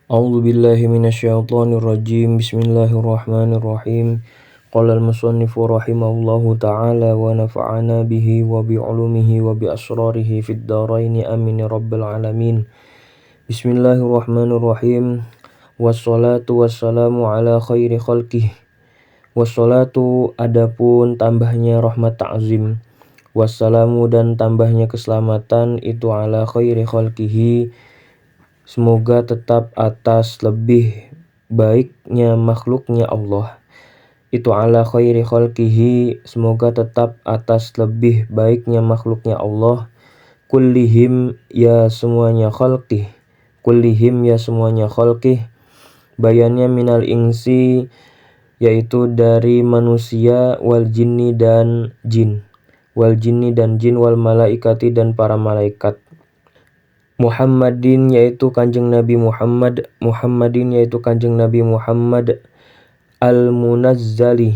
A'udzu billahi minasyaitonir rajim. Bismillahirrahmanirrahim. Qala al-musannifu rahimahullahu ta'ala wa nafa'ana bihi wa bi 'ulumihi wa bi asrarihi fid dharain amin ya rabbal alamin. Bismillahirrahmanirrahim. Wassalatu wassalamu ala khairi khalqih. Wassalatu adapun tambahnya rahmat ta'zim. Wassalamu dan tambahnya keselamatan itu ala khairi khalqihi, semoga tetap atas lebih baiknya makhluknya Allah. Itu ala khairi khalqihi, semoga tetap atas lebih baiknya makhluknya Allah. Kullihim ya semuanya khalqih. Kullihim ya semuanya khalqih. Bayannya minal insi, yaitu dari manusia, wal jinni dan jin. Wal jinni dan jin, wal malaikati dan para malaikat. Muhammadin yaitu kanjeng Nabi Muhammad, Muhammadin yaitu kanjeng Nabi Muhammad, al-munazzali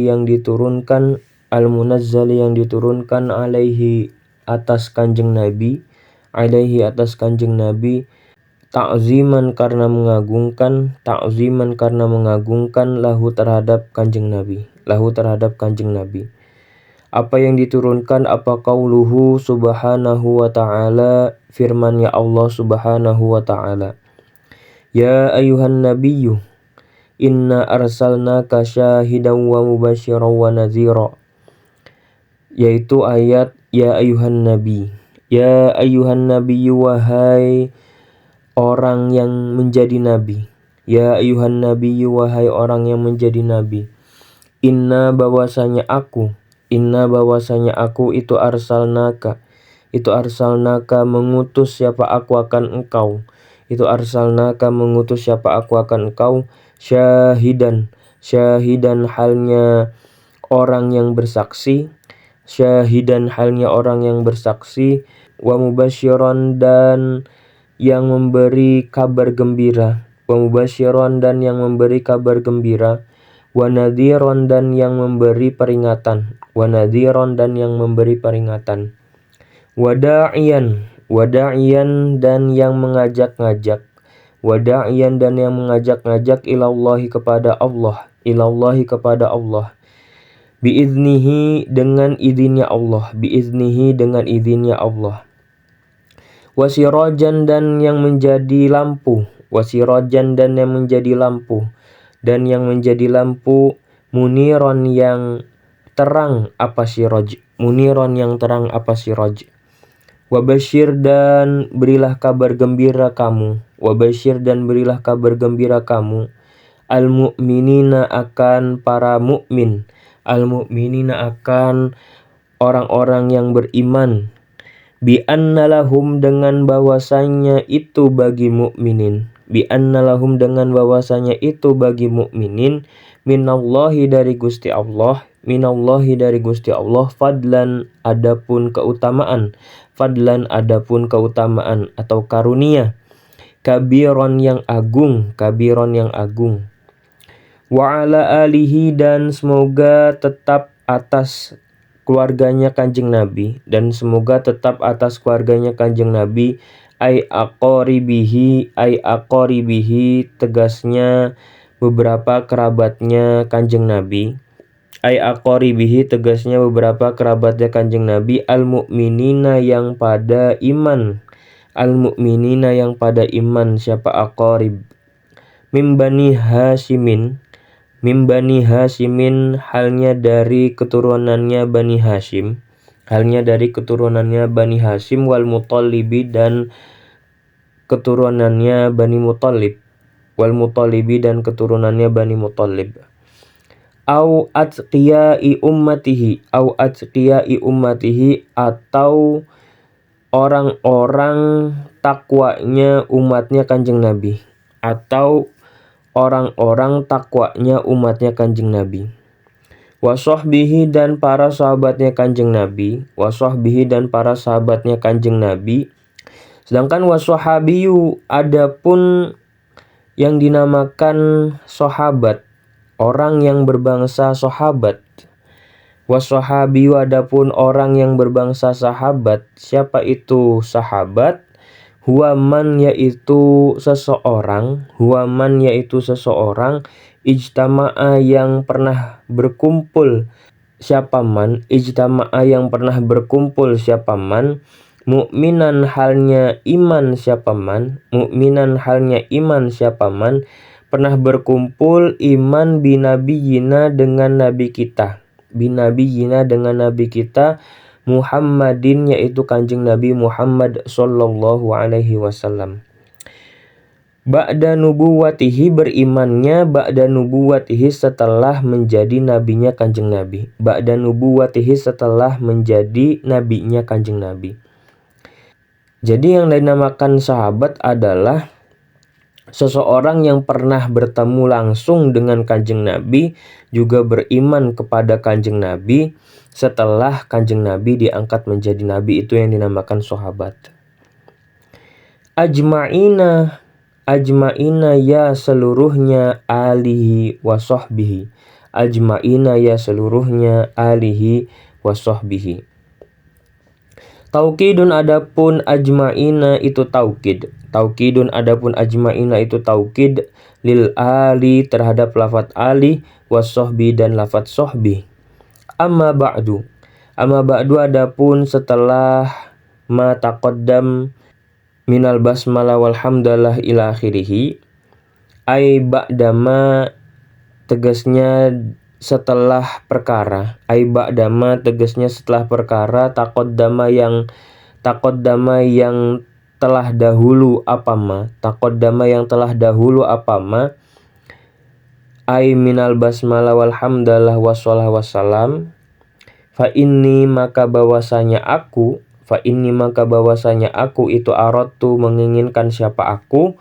yang diturunkan, al-munazzali yang diturunkan alaihi atas kanjeng Nabi, alaihi atas kanjeng Nabi, ta'ziman karena mengagungkan, ta'ziman karena mengagungkan, lahu terhadap kanjeng Nabi, lahu terhadap kanjeng Nabi. Apa yang diturunkan? Apa qauluhu subhanahu wa ta'ala, firman-Nya Allah subhanahu wa ta'ala. Ya ayuhan nabiyyu, inna arsalnaka syahidan wa mubasyiran wa nadhira. Yaitu ayat ya ayuhan nabi. Ya ayuhan nabiyyu, wahai orang yang menjadi nabi. Ya ayuhan nabiyyu, wahai orang yang menjadi nabi. Inna bahwasanya aku itu arsalnaka mengutus siapa aku akan engkau, itu arsalnaka mengutus siapa aku akan engkau, syahidan halnya orang yang bersaksi, syahidan halnya orang yang bersaksi, wa mubasyiran dan yang memberi kabar gembira, wa mubasyiran dan yang memberi kabar gembira, wa nadhiran dan yang memberi peringatan, wa nadhiran dan yang memberi peringatan, wada'iyan dan yang mengajak-ngajak, wada'iyan dan yang mengajak-ngajak ilallahi kepada Allah, ilallahi kepada Allah, biiznihi dengan izinnya Allah, biiznihi dengan izinnya Allah, wasirajan dan yang menjadi lampu, wasirajan dan yang menjadi lampu, dan yang menjadi lampu, muniron yang terang apa siraj, muniron yang terang apa siraj. Wabasyir dan berilah kabar gembira kamu, wabasyir dan berilah kabar gembira kamu, al-mu'minina akan para mukmin, al-mu'minina akan orang-orang yang beriman, bi anna lahum dengan bahwasanya itu bagi mukminin, bi anna lahum dengan bahwasanya itu bagi mukminin, minallahi dari Gusti Allah, minallahi dari Gusti Allah, fadlan adapun keutamaan, fadlan adapun keutamaan atau karunia, kabiron yang agung, kabiron yang agung, wa ala alihi dan semoga tetap atas keluarganya kanjeng Nabi, dan semoga tetap atas keluarganya kanjeng Nabi, ay aqoribihi tegasnya beberapa kerabatnya kanjeng Nabi, ay aqoribihi tegasnya beberapa kerabatnya kanjeng Nabi, al-mu'minina yang pada iman, al-mu'minina yang pada iman, siapa aqorib, mim bani Hashimin halnya dari keturunannya Bani Hashim, halnya dari keturunannya Bani Hashim, wal Muttalibi dan keturunannya Bani Muttalib, wal Muttalibi dan keturunannya Bani Muttalib, au atqiyai ummatihi atau orang-orang takwanya umatnya kanjeng Nabi, atau orang-orang takwanya umatnya kanjeng Nabi, wasahbihi dan para sahabatnya kanjeng Nabi, wasahbihi dan para sahabatnya kanjeng Nabi. Sedangkan wasahabiyu adapun yang dinamakan sahabat, orang yang berbangsa sahabat, wasahabiyu adapun orang yang berbangsa sahabat, siapa itu sahabat, huwaman yaitu seseorang, ijtama'a yang pernah berkumpul siapa man, mukminan halnya iman siapa man, pernah berkumpul iman binabiyina dengan nabi kita, Muhammadin yaitu kanjeng Nabi Muhammad sallallahu alaihi wasallam. Ba'da nubuwatihi, berimannya ba'da nubuwatihi setelah menjadi nabinya kanjeng Nabi. Ba'da nubuwatihi setelah menjadi nabinya kanjeng Nabi. Jadi yang dinamakan sahabat adalah seseorang yang pernah bertemu langsung dengan kanjeng Nabi, juga beriman kepada kanjeng Nabi setelah kanjeng Nabi diangkat menjadi Nabi, itu yang dinamakan sahabat. Ajma'ina ya seluruhnya alihi wa sahbihi. Taukidun adapun ajma'ina itu taukid. Lil ali terhadap lafadz ali, wassohbi dan lafadz sohbi. Amma ba'du adapun setelah ma taqaddam minal basmalah walhamdalah ila akhirih, ai ba'dama tegasnya setelah perkara, taqaddama yang telah dahulu apa ma, ai minal basmalah walhamdalah wassalah wassalam. Fa inni maka bahwasanya aku itu aradtu menginginkan siapa aku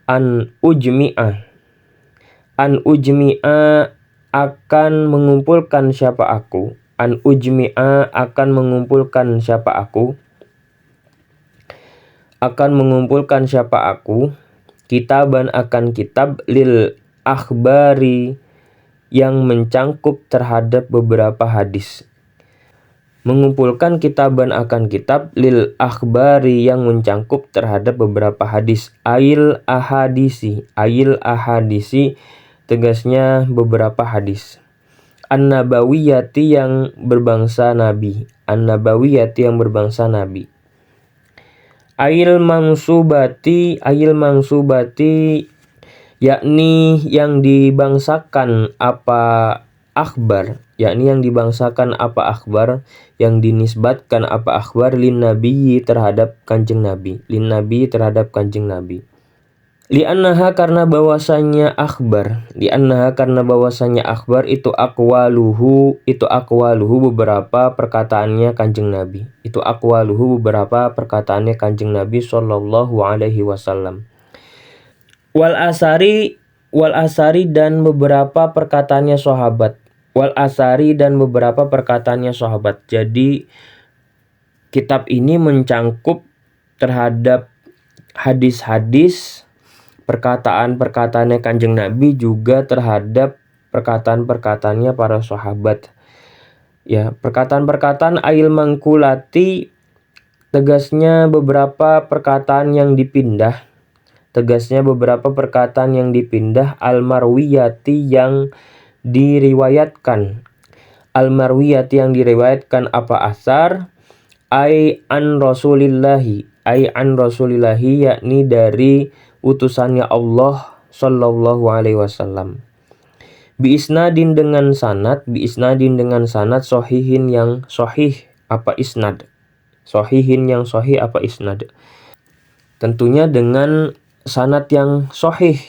an ujmi'a akan mengumpulkan siapa aku kitaban akan kitab lil akhbari yang mencangkup terhadap beberapa hadis. Mengumpulkan kitaban akan kitab lil akhbari yang mencangkup terhadap beberapa hadis. Ail ahadisi tegasnya beberapa hadis. An-nabawiyati yang berbangsa nabi. Ail mansubati yakni yang dibangsakan apa akhbar, yang dinisbatkan apa akhbar lin nabi terhadap kanjeng Nabi. Li'annaha karena bahwasanya akhbar itu aqwaluhu beberapa perkataannya kanjeng Nabi sallallahu alaihi wasallam. Wal asari dan beberapa perkataannya sahabat. Jadi kitab ini mencangkup terhadap hadis-hadis, perkataan-perkataannya kanjeng Nabi, juga terhadap perkataan-perkataannya para sahabat. Ya, perkataan-perkataan ail mangkulati tegasnya beberapa perkataan yang dipindah. Al-marwiyati yang diriwayatkan. Apa asar? Ai an rasulillahi yakni dari utusannya Allah sallallahu alaihi wasallam. Bi isnadin dengan sanad sahihin yang sahih apa isnad. Tentunya dengan sanad yang sahih.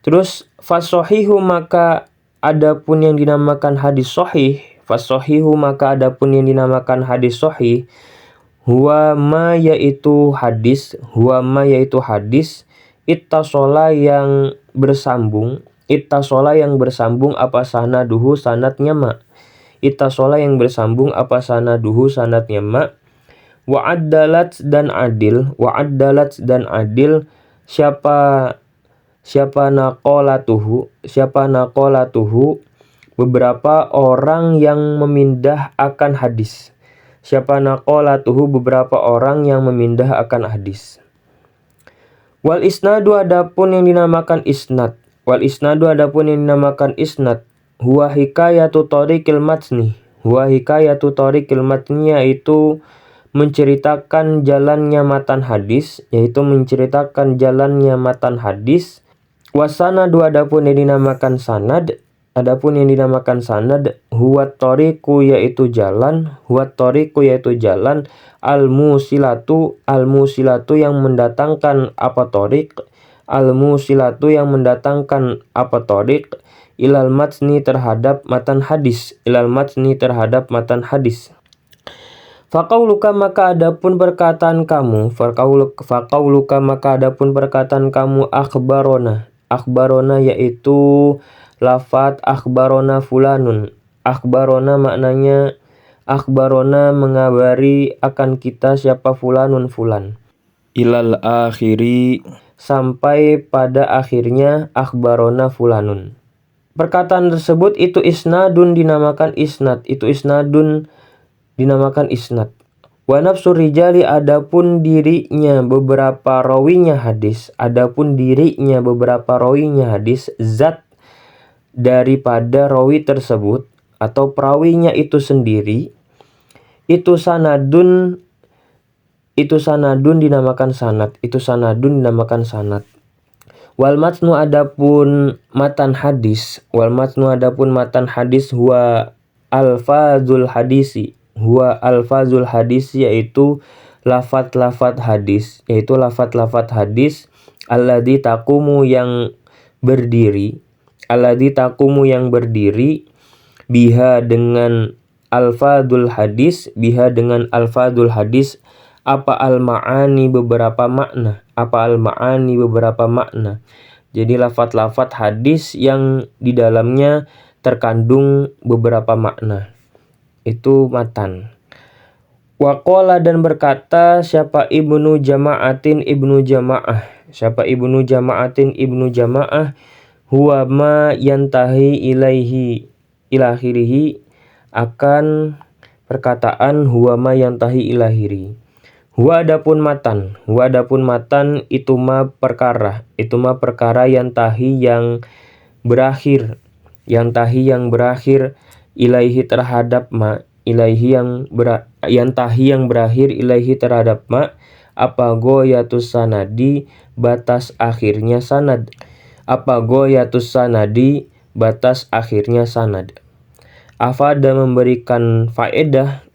Terus fasohihu maka adapun yang dinamakan hadis sahih, huwa ma yaitu hadis ittasola yang bersambung apa sanaduhu sanadnya ma. Wa'addalat dan adil siapa naqalatuhu beberapa orang yang memindah akan hadis. siapa naqalatuhu beberapa orang yang memindah akan hadis. Wal isnadu adapun yang dinamakan isnad. Wal isnadu adapun yang dinamakan isnad. Huwa hikayatu tariqil matni. Huwa hikayatu tariqil matni yaitu menceritakan jalannya matan hadis, yaitu menceritakan jalannya matan hadis. Wasanadu adapun yang dinamakan sanad. Adapun yang dinamakan sanad, huwa tariqu yaitu jalan, huwa tariqu yaitu jalan, al-musilatu yang mendatangkan apa tariq, al-musilatu yang mendatangkan apa tariq, ilal matni terhadap matan hadis, ilal matni terhadap matan hadis. Faqauluka maka adapun perkataan kamu, faqauluka maka adapun perkataan kamu akhbarona yaitu lafat akhbarona fulanun. Akhbarona maknanya akhbarona mengabari akan kita siapa fulanun fulan. Ilal akhiri sampai pada akhirnya akhbarona fulanun. Perkataan tersebut itu isnadun dinamakan isnad. Itu isnadun dinamakan isnad. Wa nafsur rijali adapun dirinya beberapa rawinya hadis. Adapun dirinya beberapa rawinya hadis zat daripada rawi tersebut atau perawinya itu sendiri itu sanadun dinamakan sanad. Itu sanadun dinamakan sanad. Wal matnu adapun matan hadis. Wal matnu adapun matan hadis huwa alfazul hadisi. Huwa alfazul hadis yaitu lafat-lafat hadis. Yaitu lafat-lafat hadis alladzi taqumu yang berdiri. Alladzi taqumu yang berdiri biha dengan alfadul hadis, biha dengan alfadul hadis apa al-ma'ani beberapa makna, apa al-ma'ani beberapa makna. Jadi lafat-lafat hadis yang di dalamnya terkandung beberapa makna. Itu matan. Waqala dan berkata siapa ibnu jama'atin ibnu jama'ah. Siapa ibnu jama'atin ibnu jama'ah huwa ma yantahi ilaihi ilakhirihi akan perkataan huwa ma yantahi ilahiri. Huwa adapun matan itu ma perkara yantahi yang berakhir ilaihi terhadap ma, ilaihi yang berakhir ilaihi terhadap ma apa goyatus sanadi batas akhirnya sanad. Apa goyatus sanadi batas akhirnya sanad. Afada memberikan faedah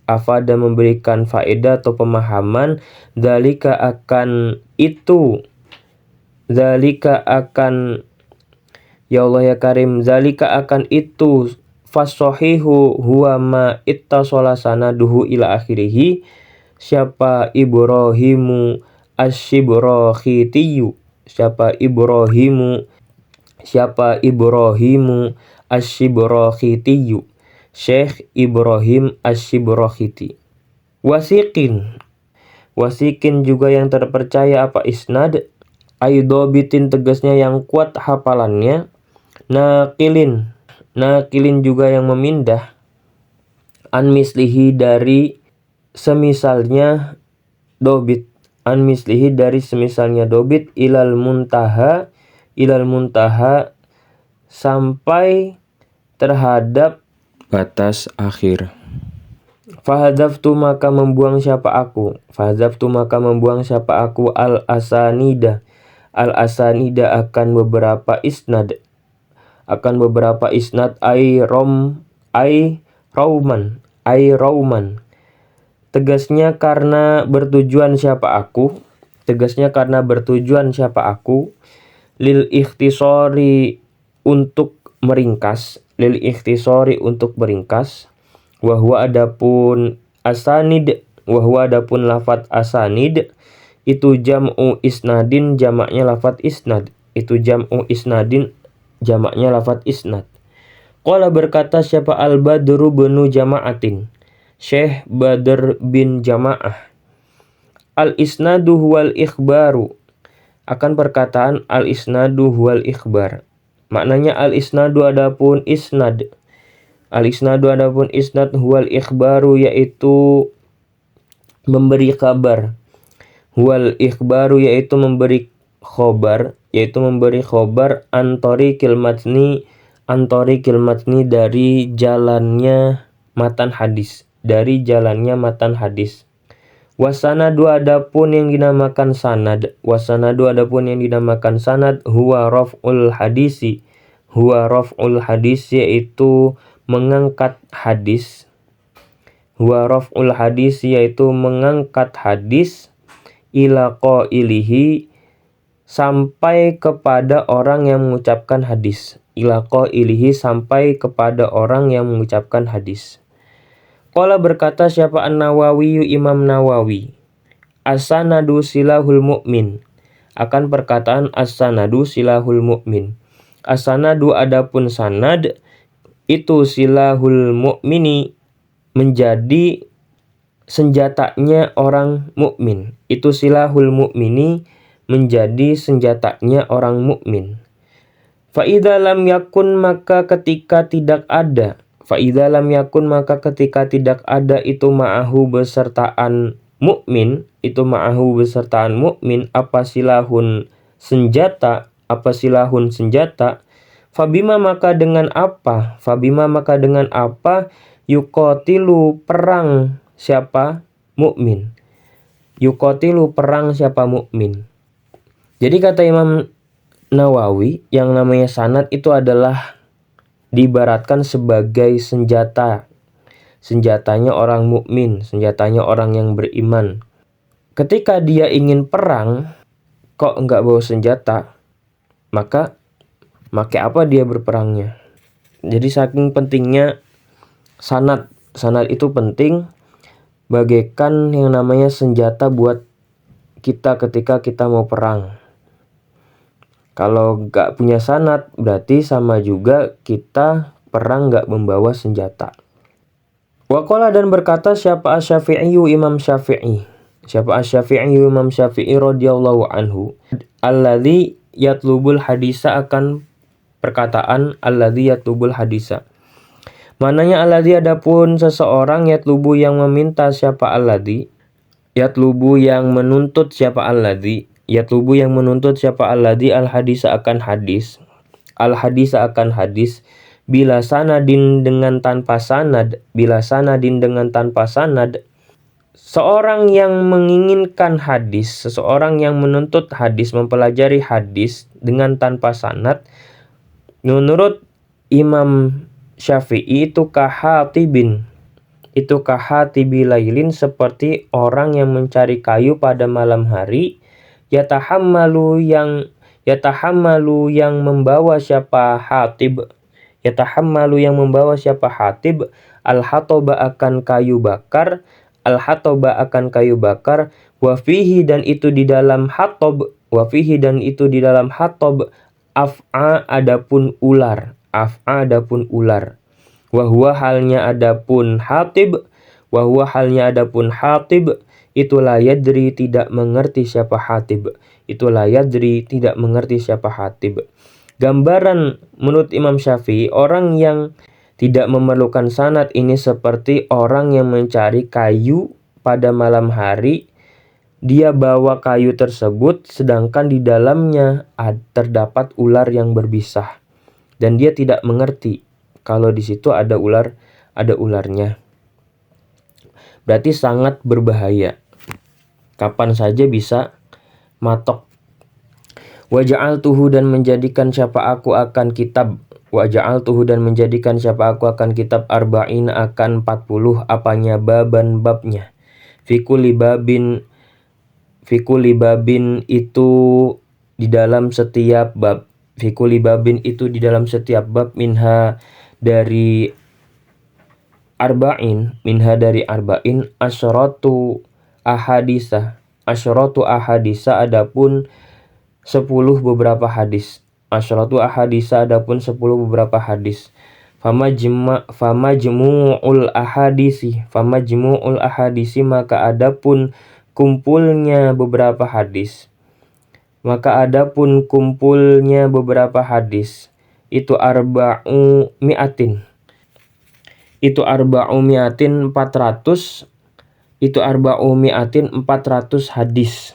atau pemahaman zalika akan ya Allah ya Karim, zalika akan itu fasohihu huwa ma ittasala sanaduhu ila akhirih siapa Ibrahimu asy-Shibrakhitiyu. Siapa Ibrahimu asy-Shibrakhitiyu. Syekh Ibrahim asy-Shibrakhiti. Wasikin juga yang terpercaya apa isnad. Aidobitin tegasnya yang kuat hafalannya. Nakilin juga yang memindah. An mislihi dari semisalnya dobit. An mislihi dari semisalnya dobit ilal muntaha sampai terhadap batas akhir. Fahadzaftu maka membuang siapa aku al-asanida akan beberapa isnad ay rauman tegasnya karena bertujuan siapa aku lil ikhtisori untuk meringkas wa huwa adapun lafat asanid itu jam'u isnadin jamaknya lafat isnad. Qala berkata siapa al-Badru bin Jama'atin, Syekh Badr bin Jama'ah. Al-isnadu huwal ikhbaru, akan perkataan al-isnadu huwal ikhbar. Maknanya al-isnadu adapun isnad huwal ikhbaru yaitu memberi kabar. Wal ikhbaru yaitu memberi khobar antori kilmatni dari jalannya matan hadis, Wasanadu adapun yang dinamakan sanad, huwa raf'ul hadis yaitu mengangkat hadis, ila qailihi sampai kepada orang yang mengucapkan hadis. Qala berkata siapa An-Nawawi, Imam Nawawi, as-sanadu silahul mu'min. Akan perkataan as-sanadu silahul mu'min. As-sanadu adapun sanad itu silahul mu'mini menjadi senjatanya orang mukmin. Itu silahul mu'mini menjadi senjatanya orang mukmin. Fa idza lam yakun maka ketika tidak ada itu ma'ahu besertaan mukmin, apa silahun senjata, fabima maka dengan apa yuqatilu perang siapa mukmin. Jadi kata Imam Nawawi, yang namanya sanad itu adalah diibaratkan sebagai senjatanya orang mukmin, senjatanya orang yang beriman. Ketika dia ingin perang, kok enggak bawa senjata, maka pakai apa dia berperangnya? Jadi saking pentingnya sanad itu penting bagaikan yang namanya senjata buat kita ketika kita mau perang. Kalau nggak punya sanad, berarti sama juga kita perang nggak membawa senjata. Waqala dan berkata siapa Asy-Syafi'i Imam Syafi'i radhiyallahu anhu, alladzi yatlubul hadisa, akan perkataan alladzi yatlubul hadisa. Mananya alladzi adapun seseorang yatlubu yang meminta siapa alladzi, yatlubu yang menuntut siapa alladzi al-hadisa akan hadis, bila sanadin dengan tanpa sanad. Seorang yang menginginkan hadis, seseorang yang menuntut hadis, mempelajari hadis dengan tanpa sanad, menurut Imam Syafi'i itu kahatibi lailin, seperti orang yang mencari kayu pada malam hari, yatahammalu yang membawa siapa hatib, al-hatoba akan kayu bakar, wafihi dan itu di dalam hatob, af'a adapun ular, wahwa halnya adapun hatib, itu la yadri tidak mengerti siapa hatib. Gambaran menurut Imam Syafi'i, orang yang tidak memerlukan sanad ini seperti orang yang mencari kayu pada malam hari. Dia bawa kayu tersebut sedangkan di dalamnya terdapat ular yang berbisa, dan dia tidak mengerti kalau di situ ada ularnya. Berarti sangat berbahaya. Kapan saja bisa matok. Waja'altuhu dan menjadikan siapa aku akan kitab arba'in akan 40 apanya babnya. Fikuli babin itu di dalam setiap bab. Minha dari arba'in asyratu ahadisa adapun 10 beberapa hadis. Famajmu'ul ahadisi maka adapun kumpulnya beberapa hadis. Itu arba'u mi'atin 400 itu arba'u mi'atin 400 hadis.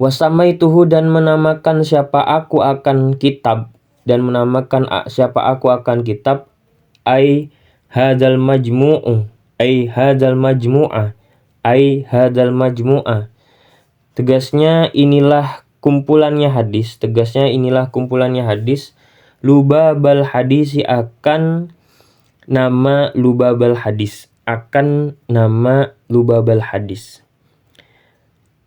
Wasamaituhu dan menamakan siapa aku akan kitab, dan menamakan siapa aku akan kitab, ai hadzal majmu'u, ai hadzal majmu'ah, ai hadzal majmu'ah. Tegasnya inilah kumpulannya hadis, tegasnya inilah kumpulannya hadis. Lubabal hadisi akan nama lubabal hadis, akan nama lubabal hadis.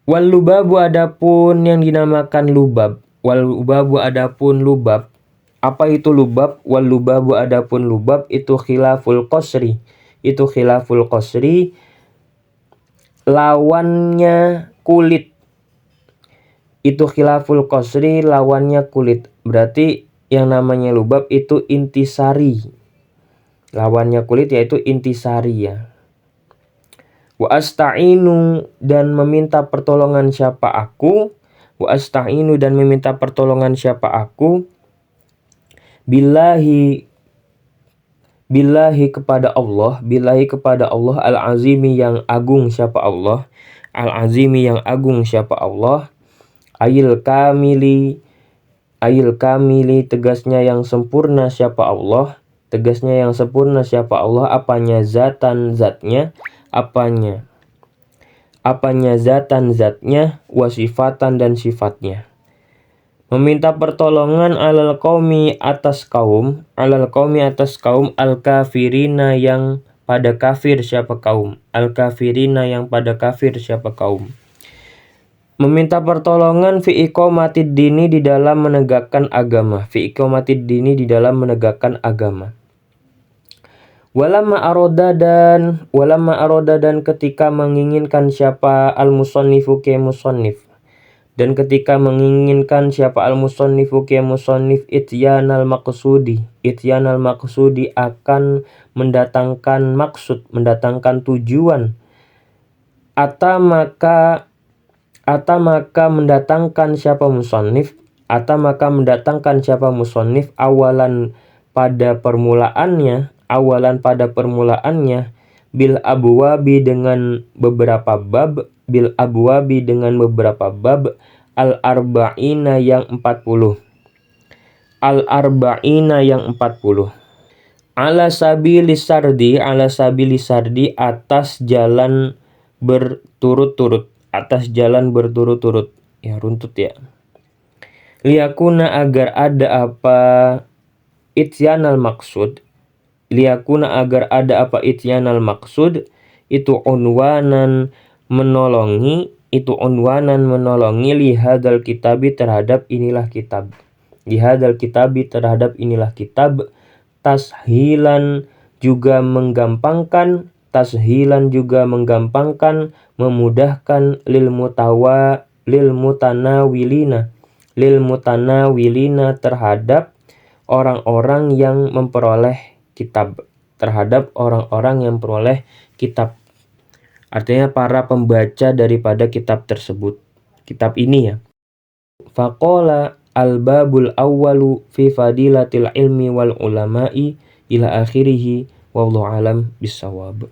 Wal lubabu adapun yang dinamakan lubab, wal lubabu adapun lubab. Apa itu lubab? Wal lubabu adapun lubab itu khilaful qasri. Itu khilaful qasri, lawannya kulit. Itu khilaful qasri, lawannya kulit. Berarti yang namanya lubab itu intisari. Lawannya kulit yaitu intisari ya. Wa asta'inu dan meminta pertolongan siapa aku. Wa asta'inu dan meminta pertolongan siapa aku. Billahi kepada Allah. Billahi kepada Allah al-azimi yang agung siapa Allah. Al-azimi yang agung siapa Allah. Ayil kamili tegasnya yang sempurna siapa Allah. Tegasnya yang sempurna siapa Allah. Apanya zatan zatnya. Apanya zatan zatnya, wasifatan dan sifatnya. Meminta pertolongan alal qaumi atas kaum, al kafirina yang pada kafir siapa kaum, al kafirina yang pada kafir siapa kaum. Meminta pertolongan fi iqamatid dini di dalam menegakkan agama, fi iqamatid dini di dalam menegakkan agama. Walamma aroda dan ketika menginginkan siapa al-musannifu ke musannif. Dan ketika menginginkan siapa al-musannifu ke musannif ityanal maqsudi akan mendatangkan maksud, mendatangkan tujuan. Ata maka mendatangkan siapa musannif, awalan pada permulaannya bil abwabi dengan beberapa bab, al-arba'ina yang 40. Ala sabilis sardi atas jalan berturut-turut, ya runtut ya. Liyakuna agar ada apa ityanal maksud, itu unwanan menolongi, lihadal kitabi terhadap inilah kitab, tashilan juga menggampangkan, memudahkan lil mutanawilina terhadap orang-orang yang memperoleh kitab, artinya para pembaca daripada kitab tersebut, kitab ini ya. Faqala al-babul awwalu fi fadilatil ilmi wal ulama'i ila akhirih wallahu alam bisawab.